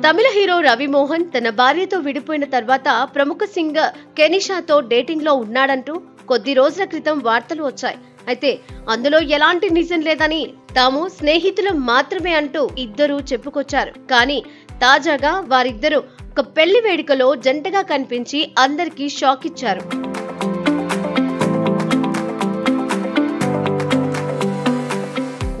తమిళ hero Ravi Mohan తన భార్యతో విడిపోయిన తర్వాత ప్రముఖ సింగర్ కెనిషాతో డేటింగ్ లో ఉన్నాడంటూ కొద్ది రోజుల క్రితం వార్తలు వచ్చాయి. అయితే అందులో ఎలాంటి నిజం లేదని, తాము స్నేహితులం మాత్రమే అంటూ ఇద్దరు చెప్పుకొచ్చారు. కానీ తాజాగా వారిద్దరూ ఒక పెళ్లి వేడుకలో జంటగా కనిపించి అందరికీ షాక్ ఇచ్చారు.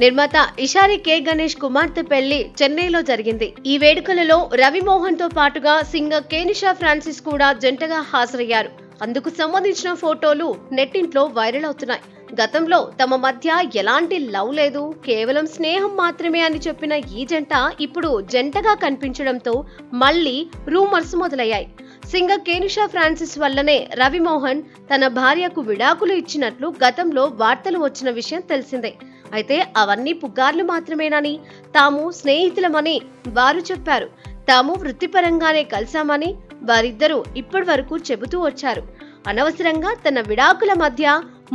నిర్మాత ఇషారి కె గణేష్ కుమార్తె పెళ్లి చెన్నైలో జరిగింది. ఈ వేడుకలలో రవి మోహన్ తో పాటుగా సింగర్ కేనిషా ఫ్రాన్సిస్ కూడా జంటగా హాజరయ్యారు. అందుకు సంబంధించిన ఫోటోలు నెట్టింట్లో వైరల్ అవుతున్నాయి. గతంలో తమ మధ్య ఎలాంటి లవ్ లేదు, కేవలం స్నేహం మాత్రమే అని చెప్పిన ఈ జంట ఇప్పుడు జంటగా కనిపించడంతో మళ్లీ రూమర్స్ మొదలయ్యాయి. సింగర్ కేనిషా ఫ్రాన్సిస్ వల్లనే రవి మోహన్ తన భార్యకు విడాకులు ఇచ్చినట్లు గతంలో వార్తలు వచ్చిన విషయం తెలిసిందే. అయితే అవన్నీ పుకార్లు మాత్రమేనని, తాము స్నేహితులమని వారు చెప్పారు. తాము వృత్తిపరంగానే కలిశామని వారిద్దరూ ఇప్పటి వరకు చెబుతూ వచ్చారు. అనవసరంగా తన విడాకుల మధ్య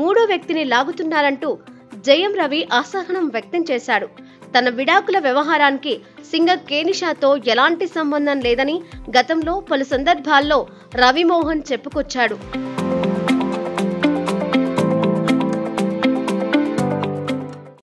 మూడో వ్యక్తిని లాగుతున్నారంటూ జయం రవి అసహనం వ్యక్తం చేశాడు. తన విడాకుల వ్యవహారానికి సింగర్ కేనిషాతో ఎలాంటి సంబంధం లేదని గతంలో పలు సందర్భాల్లో రవి మోహన్ చెప్పుకొచ్చాడు.